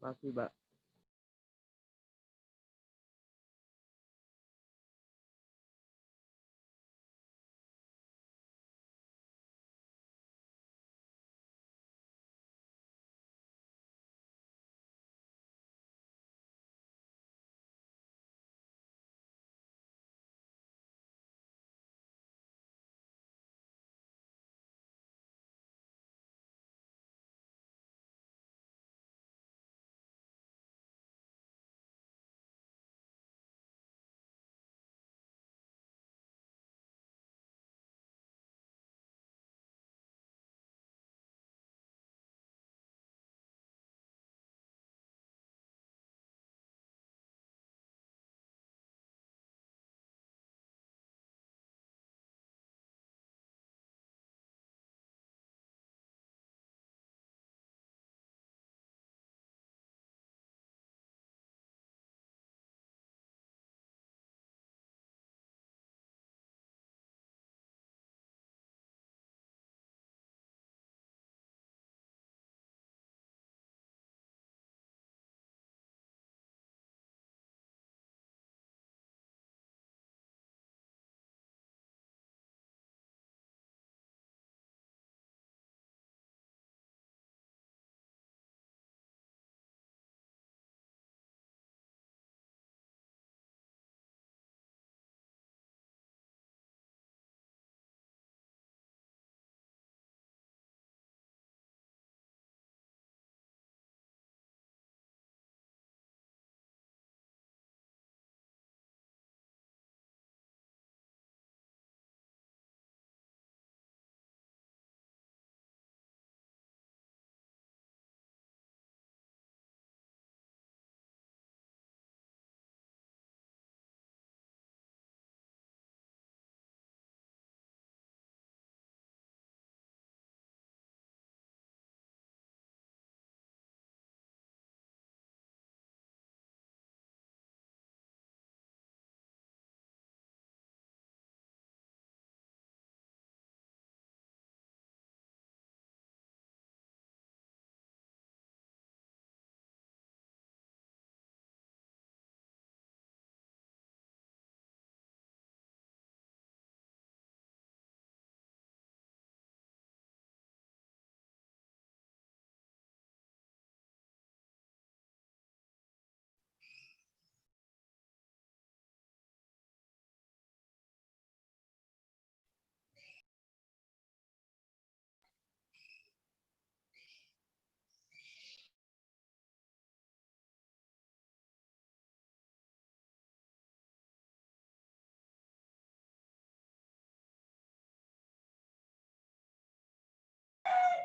Makasih, Mbak.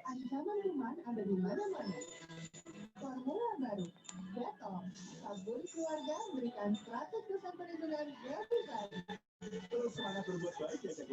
Ancaman kuman ada di mana-mana. Formula baru, Dettol, sabun keluarga berikan 100% perlindungan lebih baik. Terus semangat berbuat baik ya, Cek.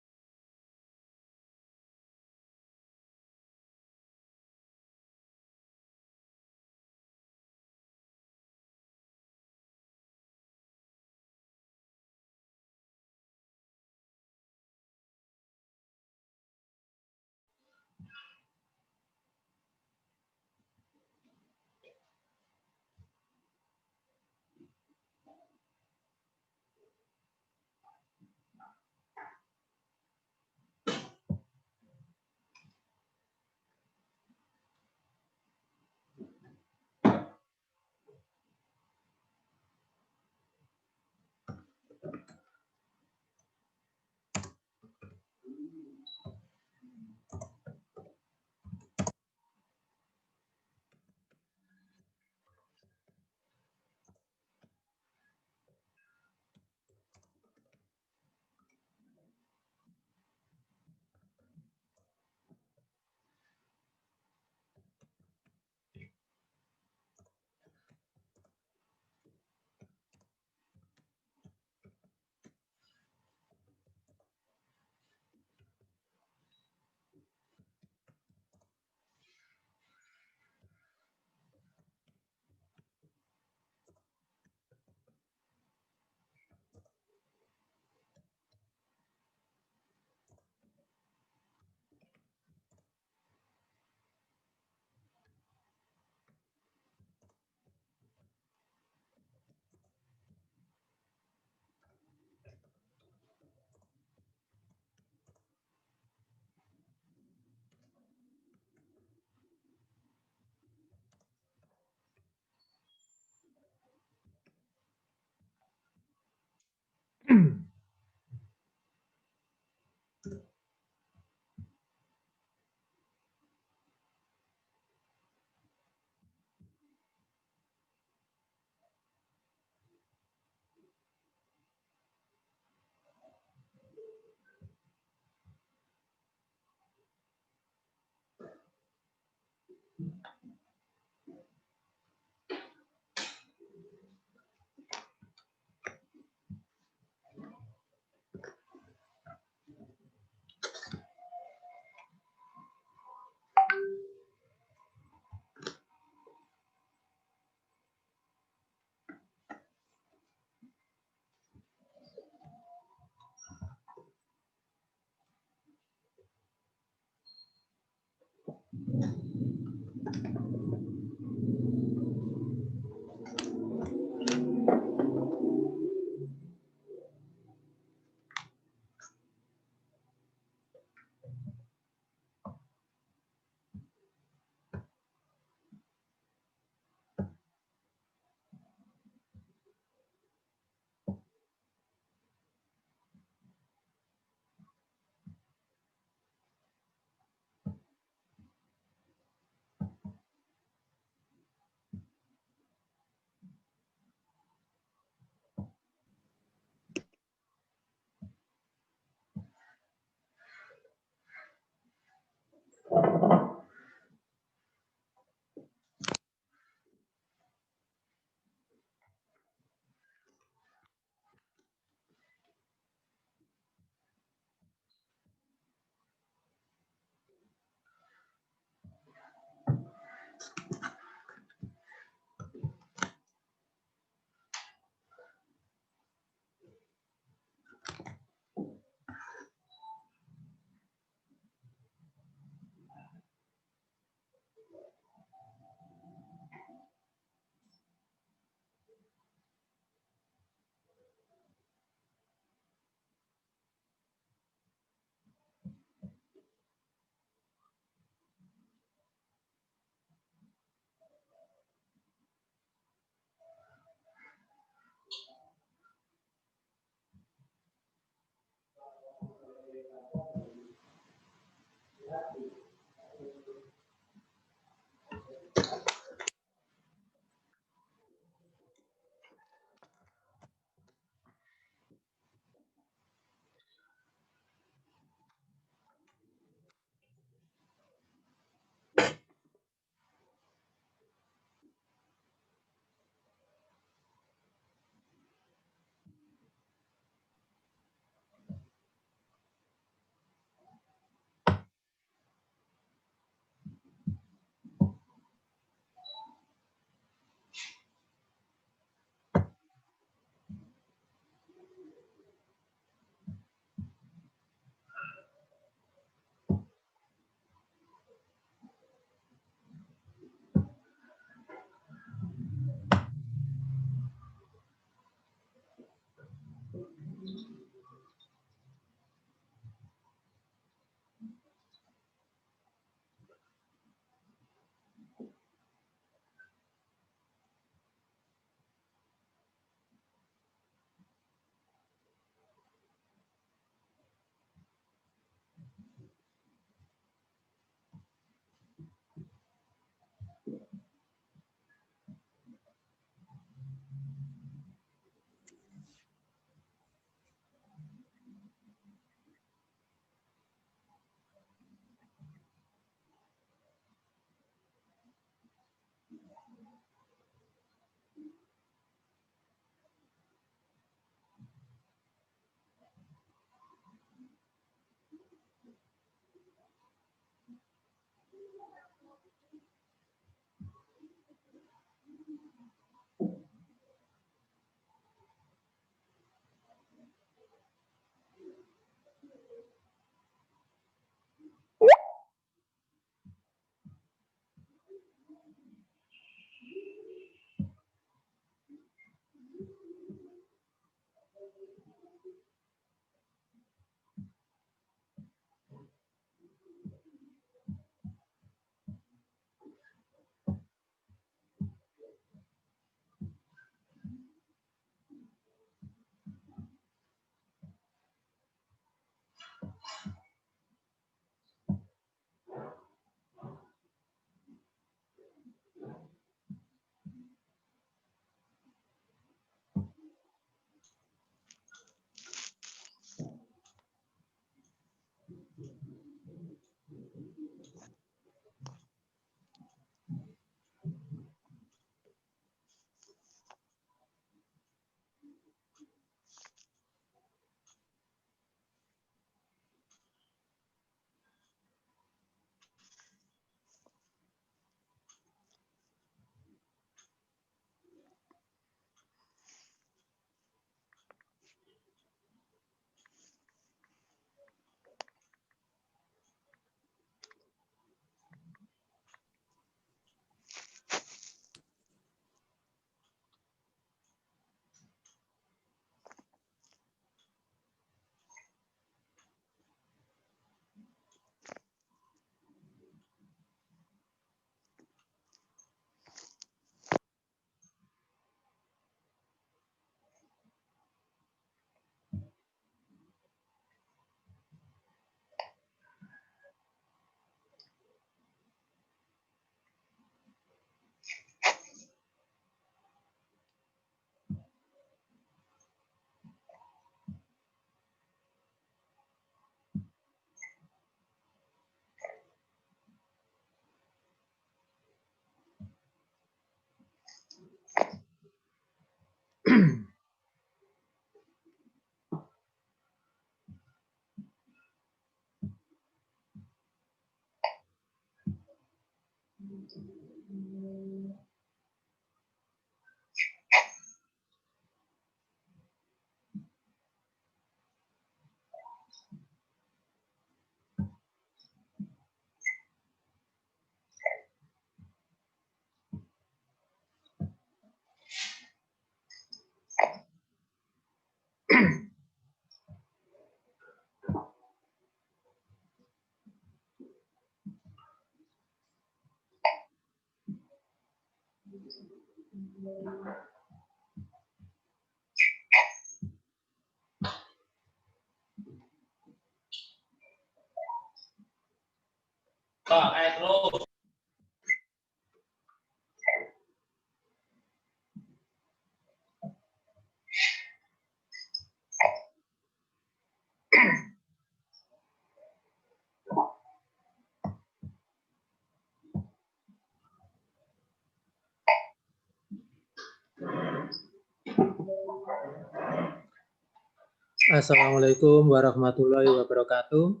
Assalamualaikum warahmatullahi wabarakatuh.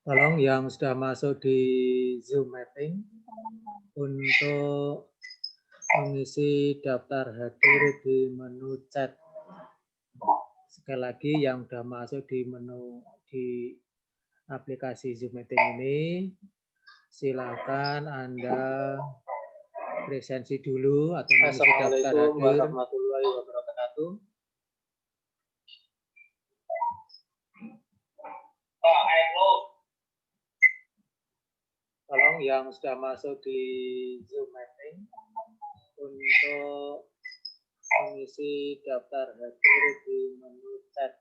Tolong yang sudah masuk di Zoom meeting untuk mengisi daftar hadir di menu chat. Sekali lagi yang sudah masuk di menu di aplikasi Zoom meeting ini, silakan Anda presensi dulu atau mengisi daftar hadir. Warahmatullahi wabarakatuh. Tolong yang sudah masuk di Zoom meeting untuk mengisi daftar hadir di menu chat.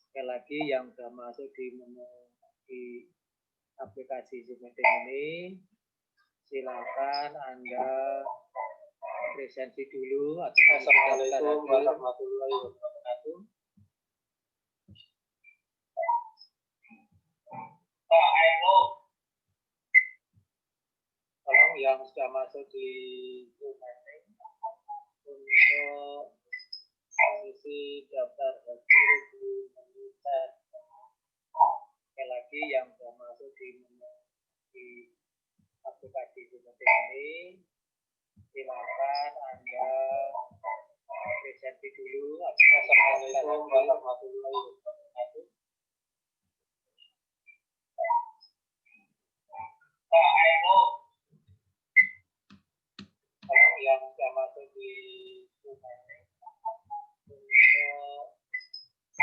Sekali lagi yang sudah masuk di menu di aplikasi Zoom meeting ini, silakan Anda presensi dulu atau Assalamualaikum warahmatullahi wabarakatuh. Tolong yang sudah masuk di Zoom meeting untuk mengisi daftar hadir di menu chat. Sekali lagi yang sudah masuk di menu di aplikasi Zoom meeting ini, silakan Anda presensi dulu. Assalamualaikum warahmatullahi wabarakatuh. Tolong yang sudah masuk di Zoom meeting untuk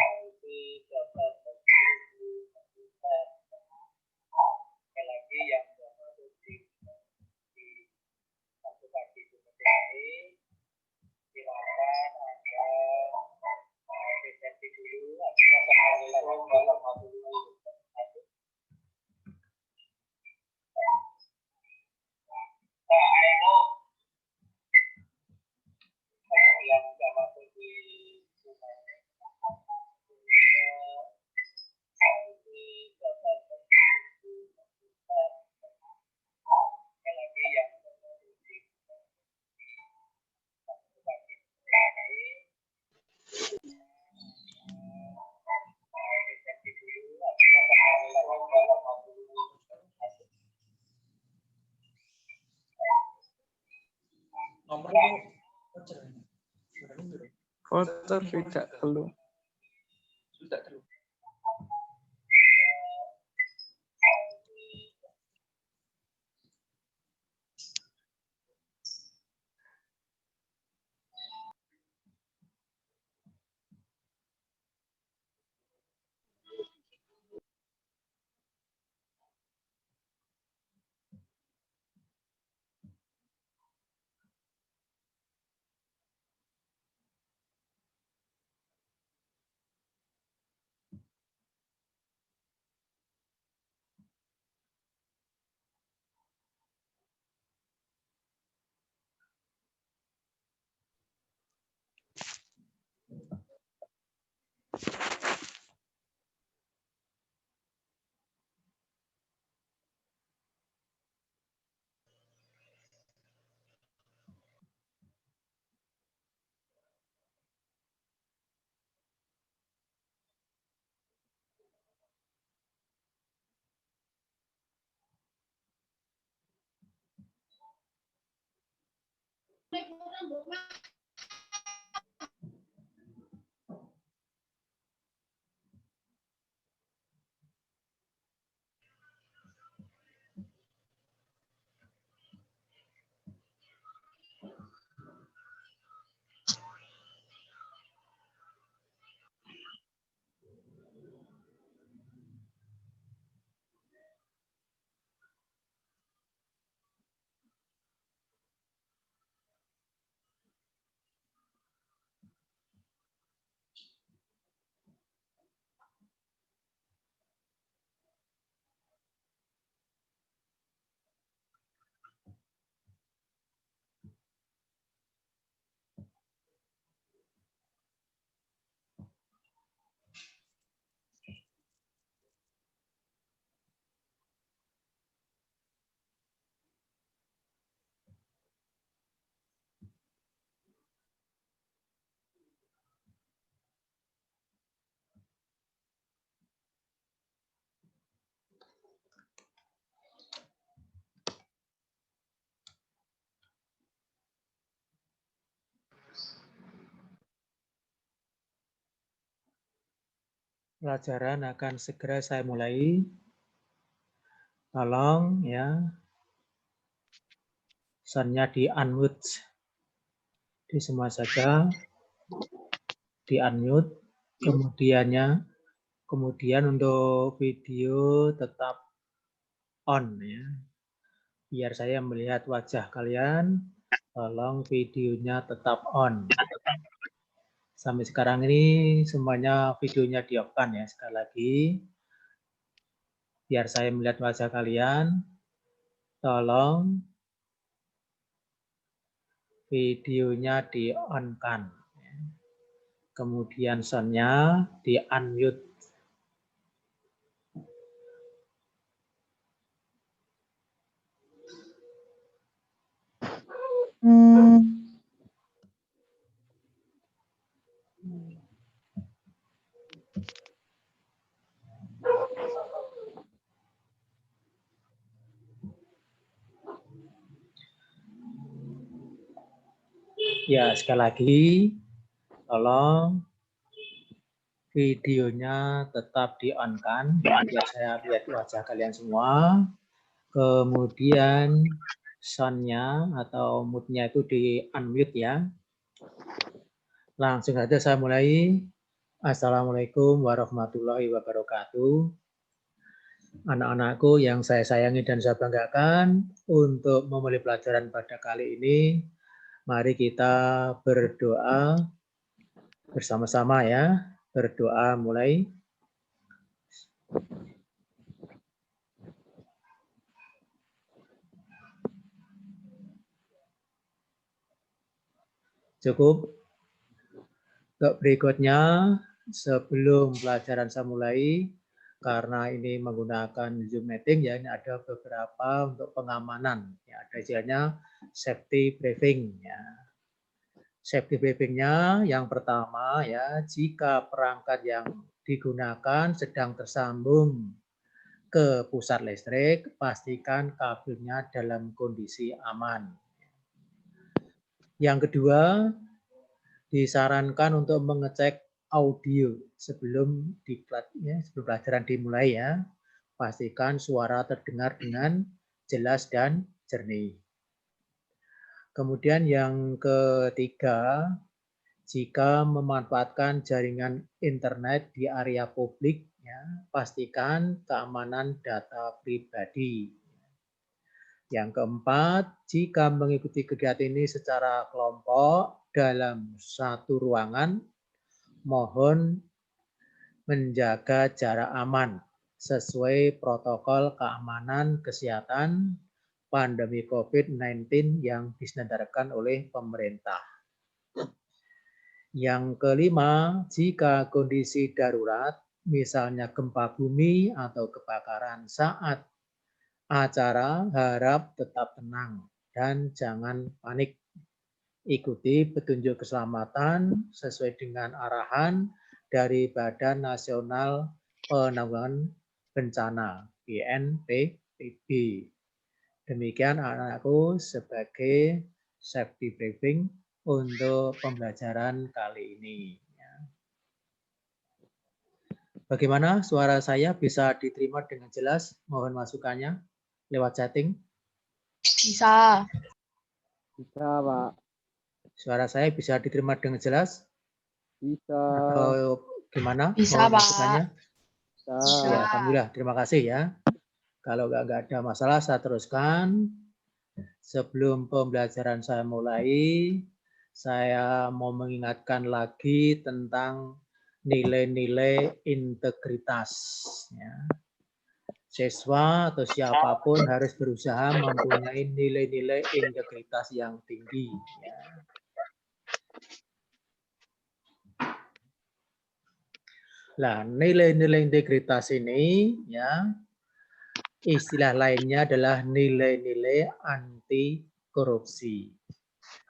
mengisi daftar hadir di menu chat. Sekali lagi yang sudah masuk di aplikasi Zoom meeting ini, silakan Anda presensi dulu. Assalamualaikum warahmatullahi wabarakatuh. Tolong yang sudah masuk di Zoom meeting untuk mengisi daftar hadir di menu chat. Sekali lagi yang sudah masuk di aplikasi Zoom meeting ini, presensi dulu. Assalamualaikum warahmatullahi wabarakatuh. Voucher tidak perlu. Pelajaran akan segera saya mulai. Tolong ya, sound-nya di-unmute. Di semua saja, di-unmute. Kemudian untuk video tetap on ya. Biar saya melihat wajah kalian, tolong videonya tetap on. Sampai sekarang ini semuanya videonya di-off-kan ya. Sekali lagi, biar saya melihat wajah kalian, tolong videonya di-on-kan. Kemudian sound-nya di-unmute. Ya, sekali lagi, tolong videonya tetap di-on-kan, biar saya lihat wajah kalian semua. Kemudian sound-nya atau mood-nya itu di-unmute ya. Langsung saja saya mulai. Assalamualaikum warahmatullahi wabarakatuh. Anak-anakku yang saya sayangi dan saya banggakan, untuk memulai pelajaran pada kali ini, mari kita berdoa bersama-sama ya. Berdoa mulai. Cukup. Untuk berikutnya, sebelum pelajaran saya mulai, karena ini menggunakan Zoom meeting ya, ini ada beberapa untuk pengamanan. Ya, ada istilahnya safety briefing ya. Safety briefingnya yang pertama ya, jika perangkat yang digunakan sedang tersambung ke pusat listrik, pastikan kabelnya dalam kondisi aman. Yang kedua, disarankan untuk mengecek audio sebelum pelajaran dimulai ya. Pastikan suara terdengar dengan jelas dan jernih. Kemudian yang ketiga, jika memanfaatkan jaringan internet di area publik, ya, pastikan keamanan data pribadi. Yang keempat, jika mengikuti kegiatan ini secara kelompok dalam satu ruangan, mohon menjaga jarak aman sesuai protokol keamanan kesehatan pandemi COVID-19 yang diselenggarakan oleh pemerintah. Yang kelima, jika kondisi darurat, misalnya gempa bumi atau kebakaran saat acara, harap tetap tenang dan jangan panik. Ikuti petunjuk keselamatan sesuai dengan arahan dari Badan Nasional Penanggulangan Bencana (BNPB). Demikian anak-anakku, sebagai safety briefing untuk pembelajaran kali ini. Bagaimana suara saya bisa diterima dengan jelas? Mohon masukannya lewat chatting. Bisa. Bisa, Pak. Suara saya bisa diterima dengan jelas? Bisa. Atau gimana? Bisa, Mohon Pak. masukannya. Bisa. Ya, alhamdulillah. Terima kasih ya. Kalau nggak ada masalah, saya teruskan. Sebelum pembelajaran saya mulai, saya mau mengingatkan lagi tentang nilai-nilai integritas. Ya. Siswa atau siapapun harus berusaha mempunyai nilai-nilai integritas yang tinggi. Ya. Nah, nilai-nilai integritas ini, ya, istilah lainnya adalah nilai-nilai anti korupsi.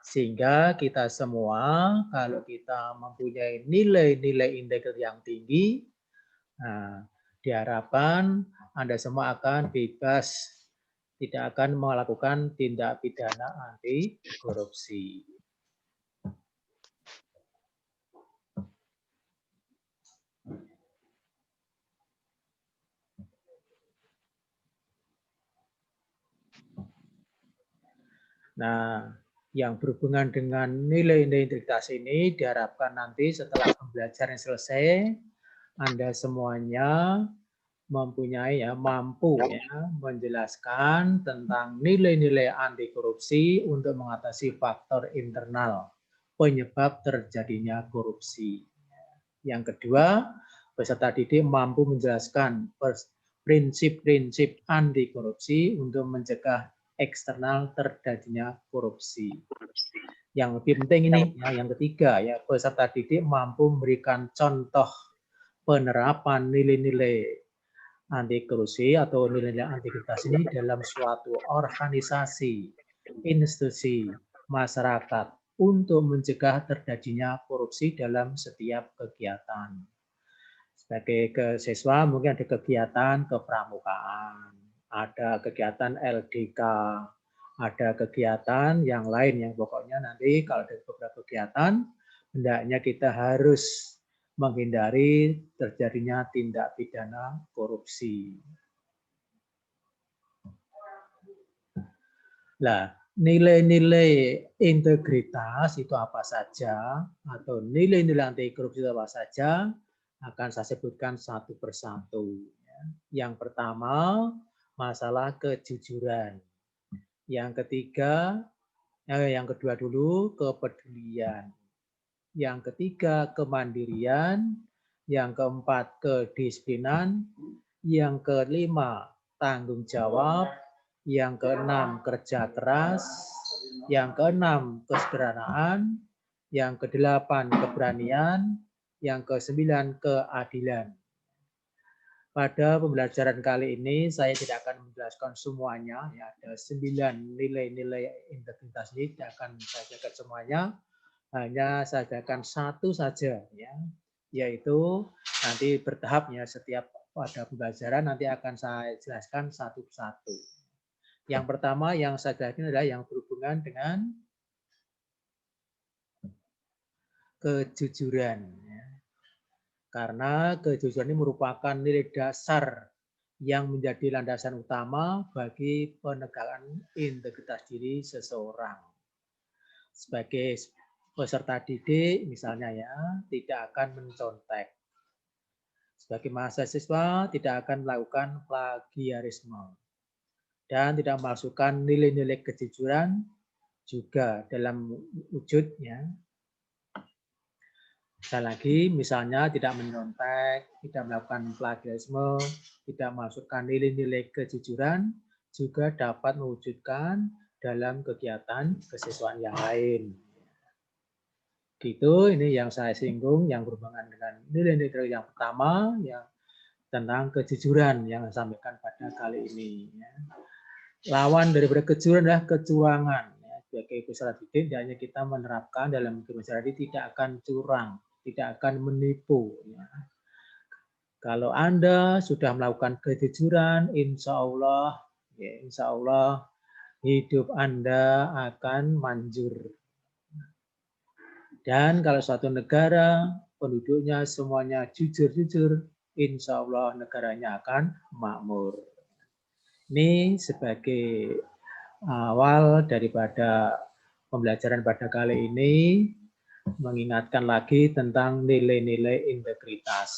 Sehingga kita semua, kalau kita mempunyai nilai-nilai integritas yang tinggi, nah, diharapkan Anda semua akan bebas, tidak akan melakukan tindak pidana anti korupsi. Nah, yang berhubungan dengan nilai-nilai integritas ini diharapkan nanti setelah pembelajaran selesai, Anda semuanya mempunyai mampu menjelaskan tentang nilai-nilai anti korupsi untuk mengatasi faktor internal penyebab terjadinya korupsi. Yang kedua, peserta didik mampu menjelaskan prinsip-prinsip anti korupsi untuk mencegah eksternal terjadinya korupsi. Yang lebih penting ini, yang ketiga, peserta didik mampu memberikan contoh penerapan nilai-nilai anti korupsi atau nilai-nilai integritas ini dalam suatu organisasi, institusi, masyarakat untuk mencegah terjadinya korupsi dalam setiap kegiatan. Sebagai siswa mungkin ada kegiatan kepramukaan, ada kegiatan LDK, ada kegiatan yang lain yang pokoknya nanti kalau ada beberapa kegiatan, hendaknya kita harus menghindari terjadinya tindak pidana korupsi. Nah, nilai-nilai integritas itu apa saja, atau nilai-nilai anti korupsi itu apa saja, akan saya sebutkan satu persatu. Yang pertama, masalah kejujuran. Yang ketiga, yang kedua dulu, kepedulian. Yang ketiga, kemandirian. Yang keempat, kedisiplinan. Yang kelima, tanggung jawab. Yang keenam, kerja keras. Yang keenam, kesederhanaan. Yang kedelapan, keberanian. Yang kesembilan, keadilan. Pada pembelajaran kali ini saya tidak akan menjelaskan semuanya, ya, ada 9 nilai-nilai integritas ini tidak akan saya jelaskan semuanya, hanya saya jelaskan satu saja, ya, yaitu nanti bertahap ya, setiap pada pembelajaran nanti akan saya jelaskan satu persatu. Yang pertama yang saya jelaskan adalah yang berhubungan dengan kejujuran. Karena kejujuran ini merupakan nilai dasar yang menjadi landasan utama bagi penegakan integritas diri seseorang. Sebagai peserta didik misalnya ya, tidak akan mencontek. Sebagai mahasiswa tidak akan melakukan plagiarisme. Dan tidak memasukkan nilai-nilai kejujuran juga dalam wujudnya. Sekali lagi, misalnya tidak menyontek, tidak melakukan plagiarisme, tidak masukkan nilai-nilai kejujuran, juga dapat mewujudkan dalam kegiatan kesiswaan yang lain. Gitu, ini yang saya singgung, yang berhubungan dengan nilai-nilai yang pertama, yang tentang kejujuran yang saya sampaikan pada kali ini. Lawan daripada kejujuran adalah kecurangan. Sebagai peserta didik, hanya kita menerapkan dalam kehidupan tidak akan curang, tidak akan menipu. Kalau Anda sudah melakukan kejujuran, insya Allah hidup Anda akan manjur. Dan kalau suatu negara penduduknya semuanya jujur-jujur, insya Allah negaranya akan makmur. Ini sebagai awal daripada pembelajaran pada kali ini, mengingatkan lagi tentang nilai-nilai integritas.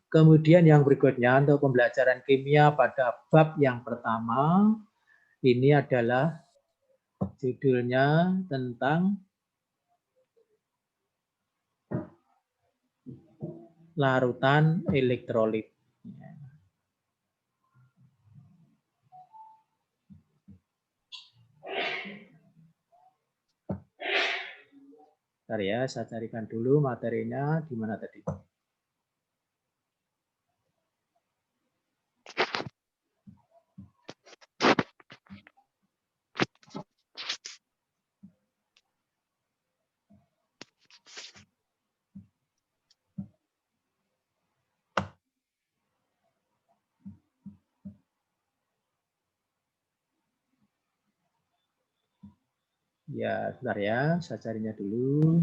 Kemudian yang berikutnya untuk pembelajaran kimia pada bab yang pertama, ini adalah judulnya tentang larutan elektrolit. Bentar ya, saya carikan dulu materinya di mana tadi. Ya, sebentar ya, saya carinya dulu.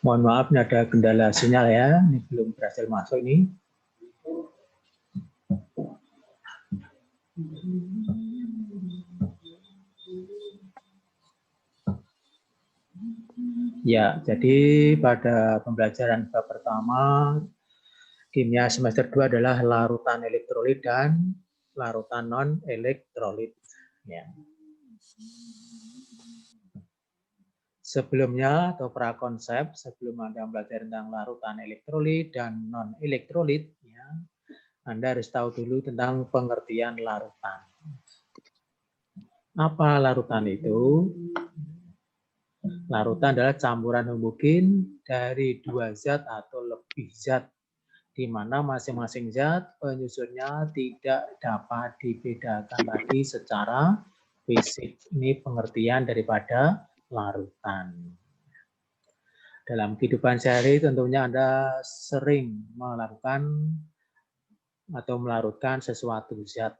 Mohon maaf, ini ada kendala sinyal ya, ini belum berhasil masuk ini. Ya, jadi pada pembelajaran bab pertama, kimia semester 2 adalah larutan elektrolit dan larutan non-elektrolit. Ya. Sebelumnya atau prakonsep, sebelum Anda belajar tentang larutan elektrolit dan non-elektrolit, ya, Anda harus tahu dulu tentang pengertian larutan. Apa larutan itu? Larutan adalah campuran homogen dari dua zat atau lebih zat, di mana masing-masing zat penyusunnya tidak dapat dibedakan lagi secara fisik. Ini pengertian daripada larutan. Dalam kehidupan sehari tentunya Anda sering melakukan atau melarutkan sesuatu zat.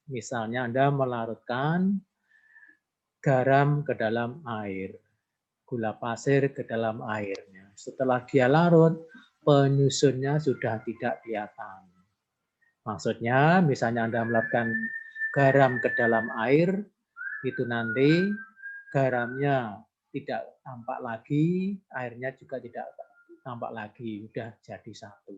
Misalnya Anda melarutkan garam ke dalam air, gula pasir ke dalam airnya. Setelah dia larut, penyusunnya sudah tidak kelihatan. Maksudnya, misalnya Anda melarutkan garam ke dalam air, itu nanti garamnya tidak tampak lagi, airnya juga tidak tampak lagi, sudah jadi satu.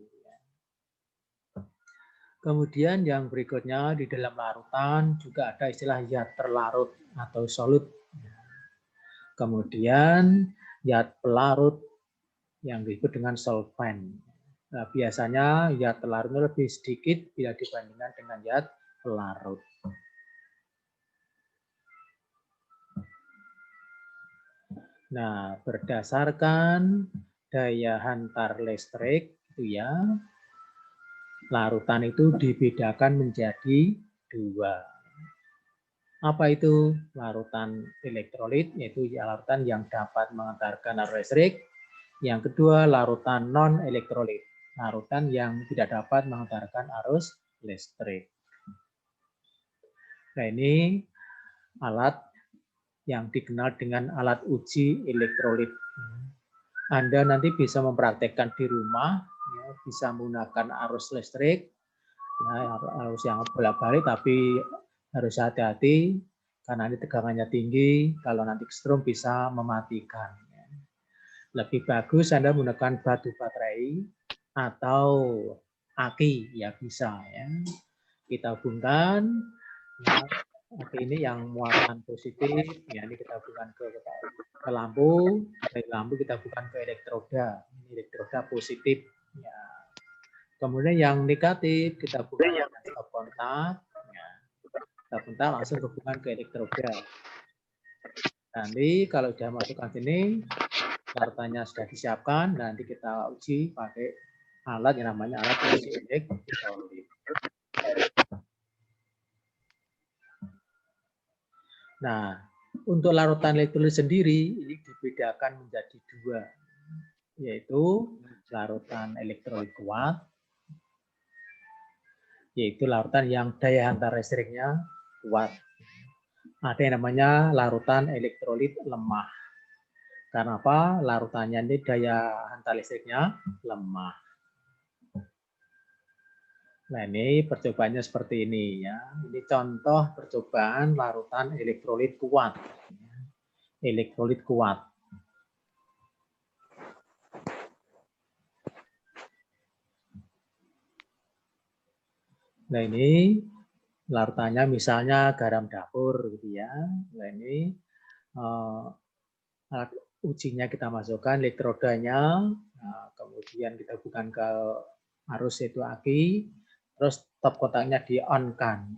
Kemudian yang berikutnya di dalam larutan juga ada istilah zat terlarut atau solut. Kemudian zat pelarut yang disebut dengan solvent. Nah, biasanya zat larutnya lebih sedikit bila dibandingkan dengan zat pelarut. Nah, berdasarkan daya hantar listrik itu ya, larutan itu dibedakan menjadi 2. Apa itu larutan elektrolit? Yaitu larutan yang dapat mengantarkan arus listrik. Yang kedua, larutan non-elektrolit, larutan yang tidak dapat mengantarkan arus listrik. Nah, ini alat yang dikenal dengan alat uji elektrolit. Anda nanti bisa mempraktekkan di rumah, ya, bisa menggunakan arus listrik, ya, arus yang bolak-balik, tapi harus hati-hati karena ini tegangannya tinggi. Kalau nanti kesetrum bisa mematikan. Lebih bagus Anda menggunakan batu baterai atau aki, ya bisa. Ya. Kita hubungkan. Ya, Oke, ini yang muatan positif, ya ini kita hubungkan ke lampu, dari lampu kita hubungkan ke elektroda, ini elektroda positif. Ya. Kemudian yang negatif kita hubungkan dengan stop kontak, ya. Stop kontak langsung hubungan ke elektroda. Nanti kalau sudah masukkan sini, larutannya sudah disiapkan, nanti kita uji pakai alat yang namanya alat uji elektrolit. Nah, untuk larutan elektrolit sendiri ini dibedakan menjadi 2, yaitu larutan elektrolit kuat, yaitu larutan yang daya hantar listriknya kuat. Ada yang namanya larutan elektrolit lemah. Karena apa? Larutannya ini daya hantar listriknya lemah. Nah, ini percobaannya seperti ini ya. Ini contoh percobaan larutan elektrolit kuat. Elektrolit kuat. Nah, ini larutannya misalnya garam dapur gitu ya. Nah, ini alat ujinya kita masukkan elektrodanya. Nah, kemudian kita hubungkan ke arus yaitu aki. Terus stop kontaknya di-on-kan.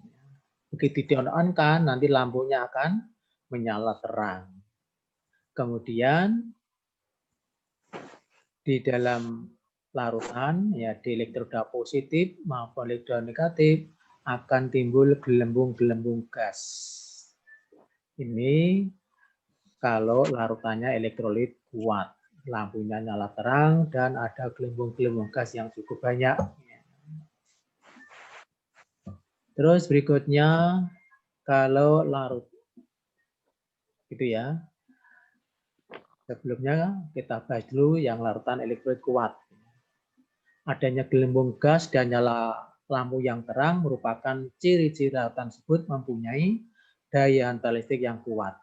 Begitu di-on-kan, nanti lampunya akan menyala terang. Kemudian di dalam larutan, ya di elektroda positif maupun elektroda negatif, akan timbul gelembung-gelembung gas. Ini kalau larutannya elektrolit kuat. Lampunya nyala terang dan ada gelembung-gelembung gas yang cukup banyak. Terus berikutnya kalau larut gitu ya. Sebelumnya kita bahas dulu yang larutan elektrolit kuat. Adanya gelembung gas dan nyala lampu yang terang merupakan ciri-ciri larutan tersebut mempunyai daya hantar listrik yang kuat.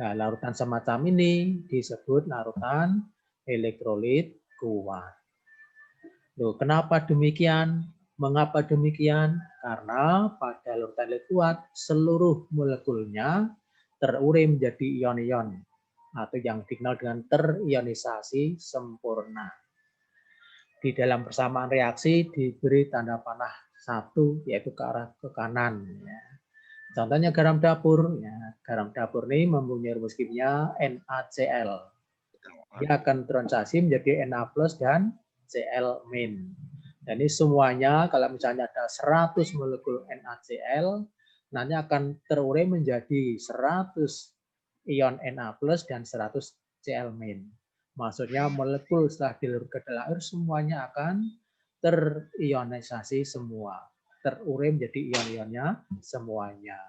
Nah, larutan semacam ini disebut larutan elektrolit kuat. Loh, kenapa demikian? Mengapa demikian? Karena pada larutan elektrolit kuat seluruh molekulnya terurai menjadi ion-ion atau yang dikenal dengan terionisasi sempurna. Di dalam persamaan reaksi diberi tanda panah 1 yaitu ke arah ke kanan. Contohnya garam dapur. Garam dapur ini mempunyai rumus kimia NaCl. Dia akan transaksi menjadi Na+ dan Cl-. Dan ini semuanya kalau misalnya ada 100 molekul NaCl, nanti akan terurai menjadi 100 ion Na+ dan 100 Cl-. Maksudnya molekul setelah dilarut ke dalam air semuanya akan terionisasi semua. Terurai menjadi ion-ionnya semuanya.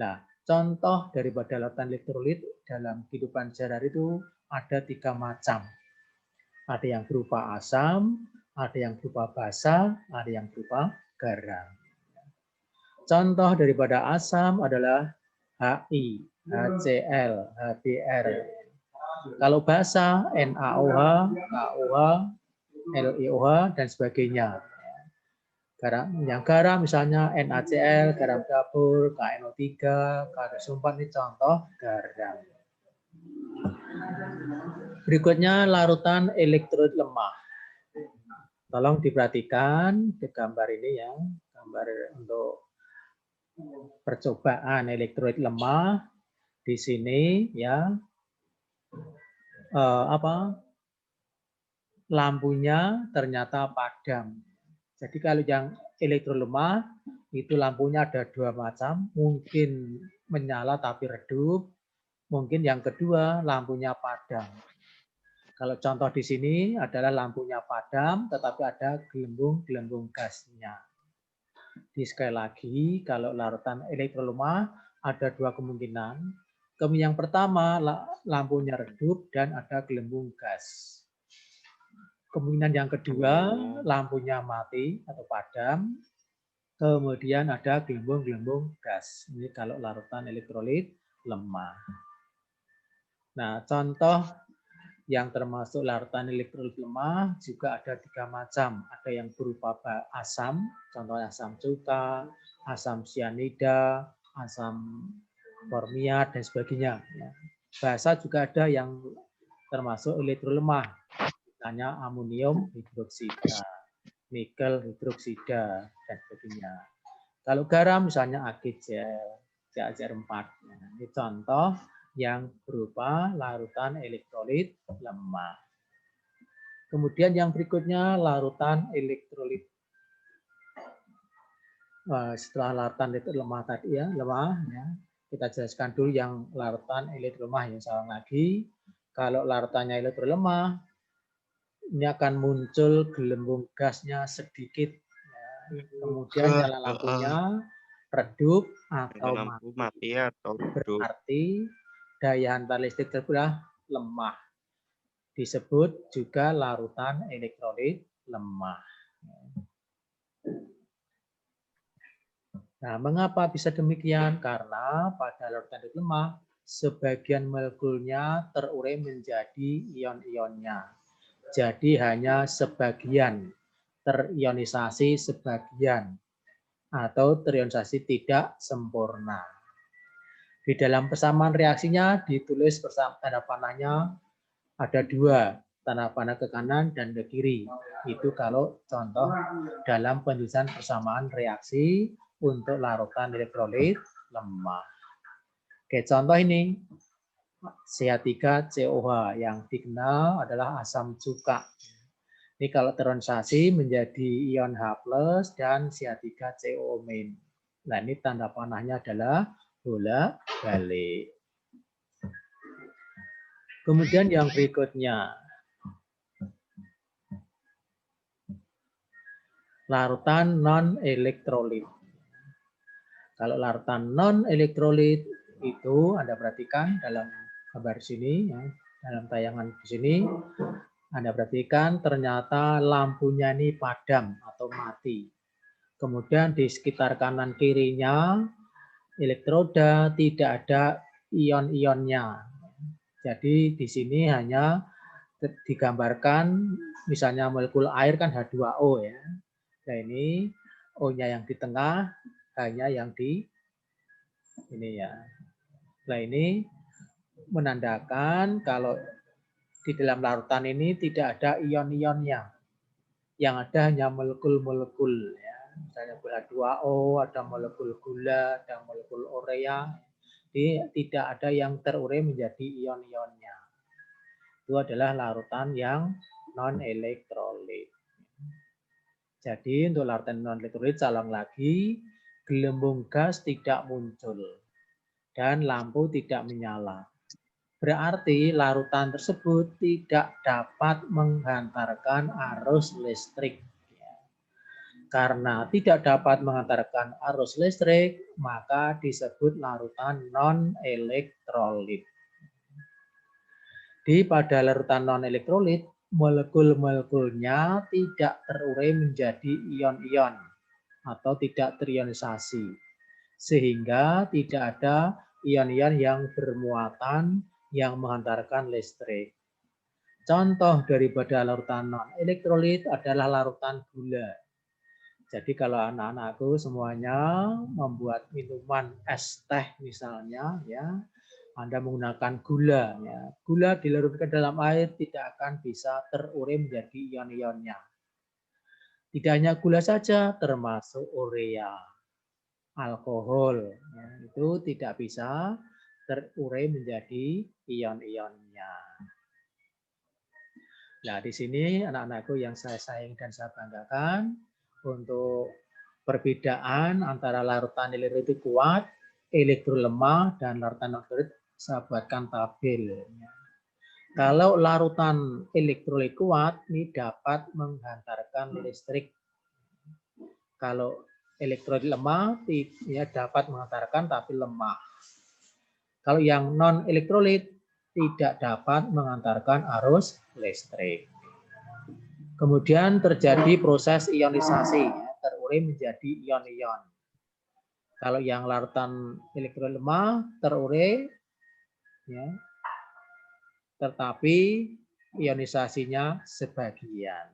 Nah, contoh daripada larutan elektrolit dalam kehidupan sehari-hari itu ada 3 macam. Ada yang berupa asam, ada yang berupa basa, ada yang berupa garam. Contoh daripada asam adalah HI, HCl, HBr. Kalau basa, NaOH, KOH, LiOH, dan sebagainya. Yang garam misalnya NaCl, garam dapur, KNO3, K2O4 ini contoh garam. Berikutnya larutan elektrolit lemah. Tolong diperhatikan di gambar ini ya, gambar untuk percobaan elektrolit lemah. Di sini ya lampunya ternyata padam. Jadi kalau yang elektrolit lemah itu lampunya ada dua macam, mungkin menyala tapi redup, mungkin yang kedua lampunya padam. Kalau contoh di sini adalah lampunya padam, tetapi ada gelembung-gelembung gasnya. Di sekali lagi, kalau larutan elektrolit lemah ada dua kemungkinan. Kemungkinan yang pertama, lampunya redup dan ada gelembung gas. Kemungkinan yang kedua, lampunya mati atau padam. Kemudian ada gelembung-gelembung gas. Ini kalau larutan elektrolit lemah. Nah, contoh yang termasuk larutan elektrolit lemah juga ada 3 macam. Ada yang berupa asam, contohnya asam cuka, asam sianida, asam formiat, dan sebagainya. Basa juga ada yang termasuk elektrolit lemah, misalnya amonium hidroksida, nikel hidroksida, dan sebagainya. Kalau garam misalnya AgGel, CaCr4. Ini contoh yang berupa larutan elektrolit lemah. Kemudian yang berikutnya larutan elektrolit. Setelah larutan elektrolit lemah tadi ya, kita jelaskan dulu yang larutan elektrolit lemah yang salah lagi. Kalau larutannya elektrolit lemah, ini akan muncul gelembung gasnya sedikit. Kemudian nyala lampunya redup atau mati. Berarti daya hantar listrik tersebut lemah. Disebut juga larutan elektrolit lemah. Nah, mengapa bisa demikian? Karena pada larutan elektrolit lemah, sebagian molekulnya terurai menjadi ion-ionnya. Jadi hanya sebagian terionisasi sebagian atau terionisasi tidak sempurna. Di dalam persamaan reaksinya ditulis tanda panahnya ada 2, tanda panah ke kanan dan ke kiri. Itu kalau contoh dalam penulisan persamaan reaksi untuk larutan elektrolit lemah. Oke, contoh ini CH3COH yang dikenal adalah asam cuka. Ini kalau terionisasi menjadi ion H+ dan CH3COO-. Nah, ini tanda panahnya adalah bolak-balik. Kemudian yang berikutnya, larutan non-elektrolit. Kalau larutan non-elektrolit itu Anda perhatikan dalam gambar sini, ya, dalam tayangan di sini, Anda perhatikan ternyata lampunya ini padam atau mati. Kemudian di sekitar kanan kirinya elektroda tidak ada ion-ionnya. Jadi di sini hanya digambarkan misalnya molekul air kan H2O ya. Nah ini O-nya yang di tengah, H-nya yang di ini ya. Nah ini menandakan kalau di dalam larutan ini tidak ada ion-ionnya. Yang ada hanya molekul-molekul ya. Misalnya H2O, ada molekul gula, ada molekul urea. Jadi tidak ada yang terurai menjadi ion-ionnya. Itu adalah larutan yang non-elektrolit. Jadi untuk larutan non-elektrolit salang lagi, gelembung gas tidak muncul dan lampu tidak menyala. Berarti larutan tersebut tidak dapat menghantarkan arus listrik. Karena tidak dapat menghantarkan arus listrik, maka disebut larutan non-elektrolit. Pada larutan non-elektrolit, molekul-molekulnya tidak terurai menjadi ion-ion atau tidak terionisasi. Sehingga tidak ada ion-ion yang bermuatan yang menghantarkan listrik. Contoh daripada larutan non-elektrolit adalah larutan gula. Jadi kalau anak-anakku semuanya membuat minuman es teh misalnya, ya, Anda menggunakan gula. Ya. Gula dilarutkan dalam air tidak akan bisa terurai menjadi ion-ionnya. Tidak hanya gula saja, termasuk urea, alkohol, ya, itu tidak bisa terurai menjadi ion-ionnya. Nah, di sini anak-anakku yang saya sayangi dan saya banggakan, untuk perbedaan antara larutan elektrolit kuat, elektrolit lemah, dan larutan elektrolit, saya buatkan tabel. Kalau larutan elektrolit kuat ini dapat menghantarkan listrik. Kalau elektrolit lemah ya dapat menghantarkan tapi lemah. Kalau yang non elektrolit tidak dapat mengantarkan arus listrik. Kemudian terjadi proses ionisasi, ya, terurai menjadi ion-ion. Kalau yang larutan elektrolit lemah terurai, ya, tetapi ionisasinya sebagian.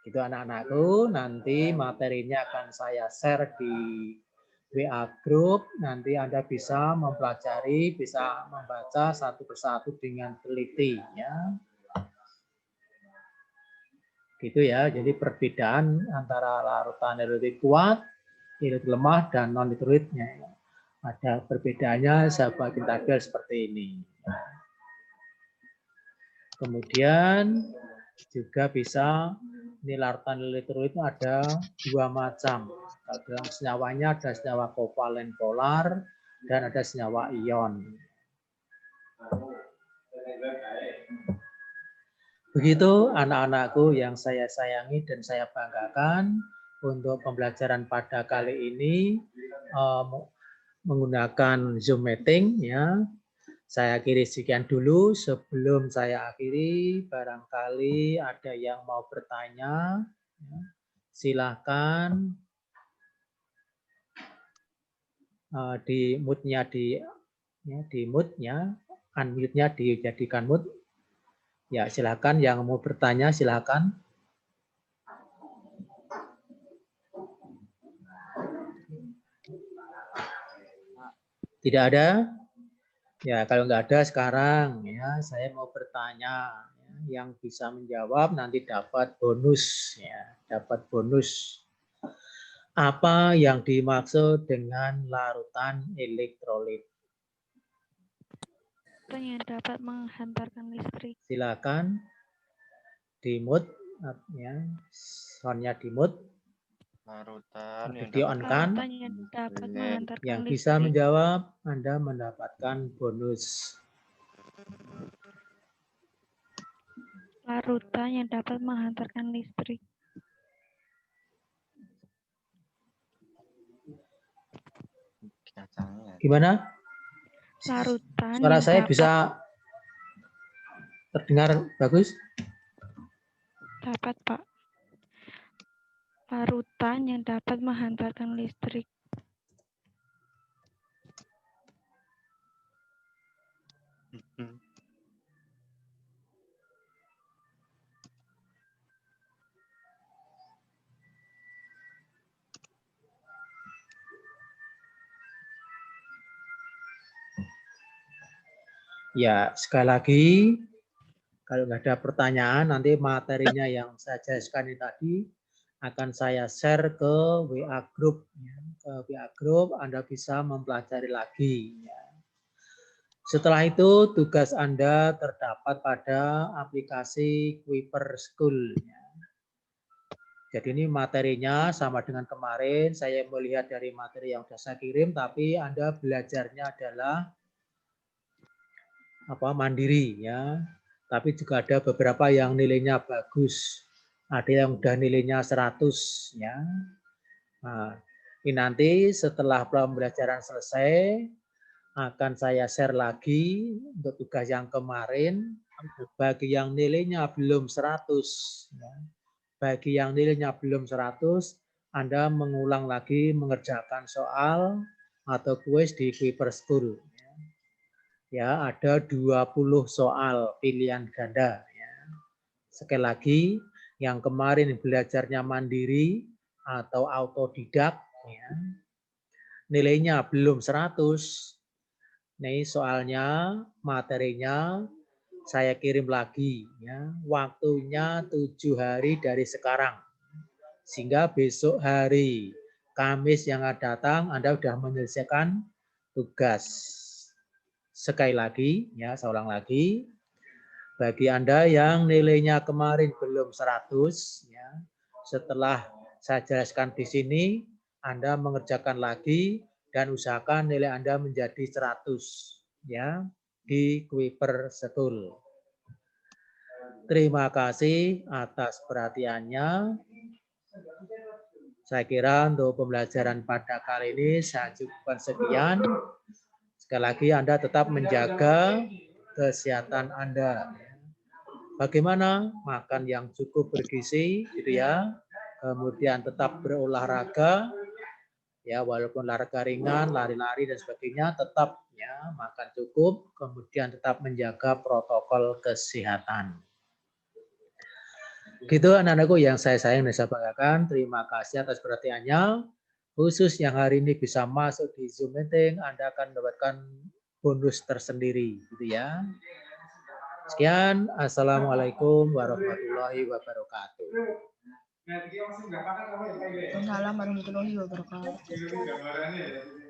Itu anak-anakku, nanti materinya akan saya share di WA Group. Nanti Anda bisa mempelajari, bisa membaca satu persatu dengan teliti. Ya. Gitu ya, jadi perbedaan antara larutan elektrolit kuat, elektrolit lemah, dan non-elektrolitnya. Ada perbedaannya, saya bikin tabel seperti ini. Kemudian juga bisa ini larutan elektrolit itu ada dua macam. Kalau dalam senyawanya ada senyawa kovalen polar dan ada senyawa ion. Begitu anak-anakku yang saya sayangi dan saya banggakan, untuk pembelajaran pada kali ini menggunakan Zoom meeting, ya. Saya akhiri sekian dulu. Sebelum saya akhiri, barangkali ada yang mau bertanya, silahkan di mute-nya di mute-nya, unmute-nya dijadikan mute. Ya, silahkan yang mau bertanya, silahkan. Tidak ada? Ya, kalau nggak ada sekarang, ya saya mau bertanya. Yang bisa menjawab nanti dapat bonus, ya, dapat bonus. Apa yang dimaksud dengan larutan elektrolit? Yang dapat menghantarkan listrik. Silakan di mute, ya, soundnya di mute. Larutan Video on kan. Yang dapat menghantarkan yang listrik. bisa menjawab, Anda mendapatkan bonus. Larutan yang dapat menghantarkan listrik. Gimana? Larutan Suara yang saya dapat, bisa terdengar bagus? Dapat, Pak. Larutan yang dapat menghantarkan listrik. Ya, sekali lagi, kalau nggak ada pertanyaan, nanti materinya yang saya jelaskan ini tadi akan saya share ke WA Group. Ke WA Group, Anda bisa mempelajari lagi. Setelah itu, tugas Anda terdapat pada aplikasi Kuiper School. Jadi ini materinya sama dengan kemarin, saya melihat dari materi yang sudah saya kirim, tapi Anda belajarnya adalah mandiri, ya. Tapi juga ada beberapa yang nilainya bagus. Ada yang udah nilainya 100, ya. Nah, ini nanti setelah pembelajaran selesai akan saya share lagi untuk tugas yang kemarin. Bagi yang nilainya belum 100, ya. Bagi yang nilainya belum 100, Anda mengulang lagi mengerjakan soal atau kuis di Kuiper School. Ya, ada 20 soal pilihan ganda. Ya. Sekali lagi, yang kemarin belajarnya mandiri atau autodidak, ya, nilainya belum 100. Nih soalnya, materinya saya kirim lagi. Ya. Waktunya 7 hari dari sekarang. Sehingga besok hari Kamis yang akan datang Anda sudah menyelesaikan tugas. Sekali lagi, ya, saya ulang lagi. Bagi Anda yang nilainya kemarin belum 100, ya, setelah saya jelaskan di sini, Anda mengerjakan lagi dan usahakan nilai Anda menjadi 100, ya, di Kuiper School. Terima kasih atas perhatiannya. Saya kira untuk pembelajaran pada kali ini saya cukupkan sekian. Sekali lagi Anda tetap menjaga kesehatan Anda. Bagaimana? Makan yang cukup bergizi, gitu ya. Kemudian tetap berolahraga, ya, walaupun olahraga ringan, lari-lari dan sebagainya, tetap ya makan cukup. Kemudian tetap menjaga protokol kesehatan. Gitu anak-anakku yang saya sayang dan saya banggakan. Terima kasih atas perhatiannya. Khusus yang hari ini bisa masuk di Zoom meeting, Anda akan mendapatkan bonus tersendiri, gitu ya. Sekian, assalamualaikum warahmatullahi wabarakatuh. Waalaikumsalam warahmatullahi wabarakatuh.